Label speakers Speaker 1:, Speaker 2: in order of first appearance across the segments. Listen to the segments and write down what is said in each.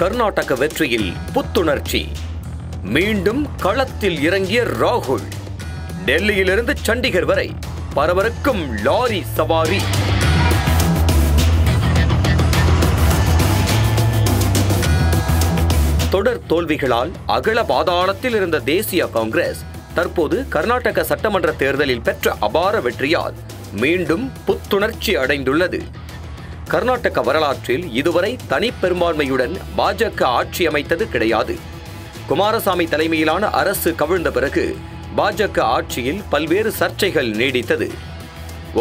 Speaker 1: கர்நாடக வெற்றியில் புத்துணர்ச்சி. மீண்டும் களத்தில் இறங்கிய ராகுல். டெல்லியிலிருந்து சண்டிகர் வரை பரபரக்கும் லாரி சவாரி. தொடர் தோல்விகளால் அகல பாதாளத்தில் இருந்த தேசிய காங்கிரஸ் தற்போது கர்நாடக சட்டமன்ற தேர்தலில் பெற்ற அபார வெற்றியால் மீண்டும் புத்துணர்ச்சி அடைந்துள்ளது. கர்நாடக வரலாற்றில் இதுவரை தனிப்பெரும்பான்மையுடன் பாஜக ஆட்சி அமைத்தது கிடையாது. குமாரசாமி தலைமையிலான அரசு கவிழ்ந்த பிறகு பாஜக ஆட்சியில் பல்வேறு சர்ச்சைகள் நீடித்தது.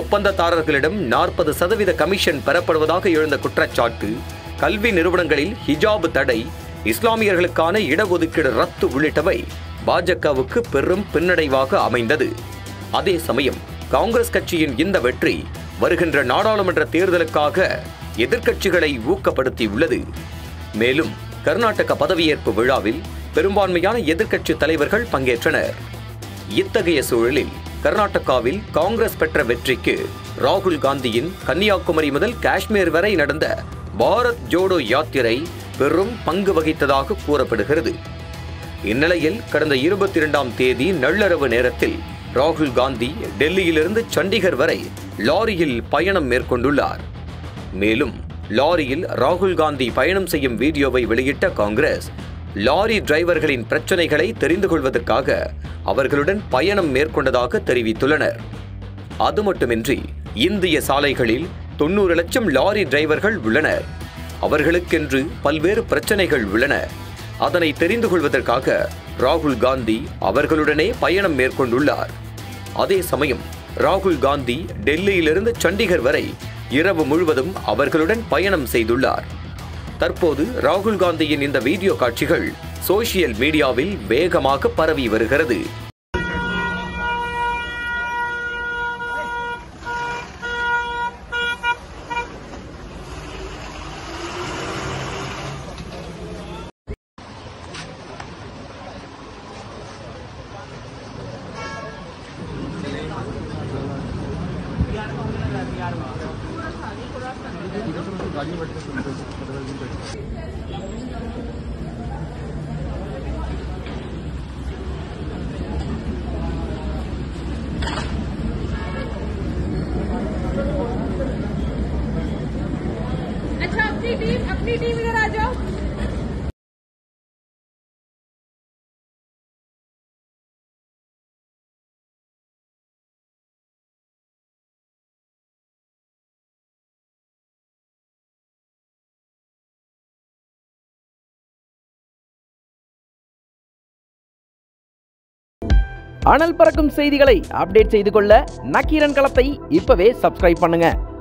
Speaker 1: ஒப்பந்ததாரர்களிடம் 40% கமிஷன் பெறப்படுவதாக எழுந்த குற்றச்சாட்டு, கல்வி நிறுவனங்களில் ஹிஜாப் தடை, இஸ்லாமியர்களுக்கான இடஒதுக்கீடு ரத்து உள்ளிட்டவை பாஜகவுக்கு பெரும் பின்னடைவாக அமைந்தது. அதே சமயம் காங்கிரஸ் கட்சியின் இந்த வெற்றி வருகின்ற நாடாளுமன்ற தேர்தலுக்காக எதிர்க்கட்சிகளை ஊக்கப்படுத்தியுள்ளது. மேலும் கர்நாடக பதவியேற்பு விழாவில் பெரும்பான்மையான எதிர்க்கட்சி தலைவர்கள் பங்கேற்றனர். இத்தகைய சூழலில் கர்நாடகாவில் காங்கிரஸ் பெற்ற வெற்றிக்கு ராகுல் காந்தியின் கன்னியாகுமரி முதல் காஷ்மீர் வரை நடந்த பாரத் ஜோடோ யாத்திரை பெரும் பங்கு வகித்ததாக கூறப்படுகிறது. இந்நிலையில் கடந்த 22ஆம் தேதி நள்ளிரவு நேரத்தில் ராகுல் காந்தி டெல்லியிலிருந்து சண்டிகர் வரை லாரியில் பயணம் மேற்கொண்டுள்ளார். மேலும் லாரியில் ராகுல் காந்தி பயணம் செய்யும் வீடியோவை வெளியிட்ட காங்கிரஸ், லாரி டிரைவர்களின் பிரச்சனைகளை தெரிந்து கொள்வதற்காக அவர்களுடன் பயணம் மேற்கொண்டதாக தெரிவித்துள்ளனர். அது மட்டுமின்றி இந்திய சாலைகளில் 90 லட்சம் லாரி டிரைவர்கள் உள்ளனர். அவர்களுக்கென்று பல்வேறு பிரச்சனைகள் உள்ளன. அதனை தெரிந்து கொள்வதற்காக ராகுல் காந்தி அவர்களுடனே பயணம் மேற்கொண்டுள்ளார். அதே சமயம் ராகுல் காந்தி டெல்லியிலிருந்து சண்டிகர் வரை இரவு முழுவதும் அவர்களுடன் பயணம் செய்துள்ளார். தற்போது ராகுல் காந்தியின் இந்த வீடியோ காட்சிகள் சோசியல் மீடியாவில் வேகமாக பரவி வருகிறது.
Speaker 2: अच्छा अपनी टीम इधर आ जाओ।
Speaker 3: அனல் பறக்கும் செய்திகளை அப்டேட் செய்து கொள்ள நக்கீரன் களத்தை இப்பவே சப்ஸ்கிரைப் பண்ணுங்க.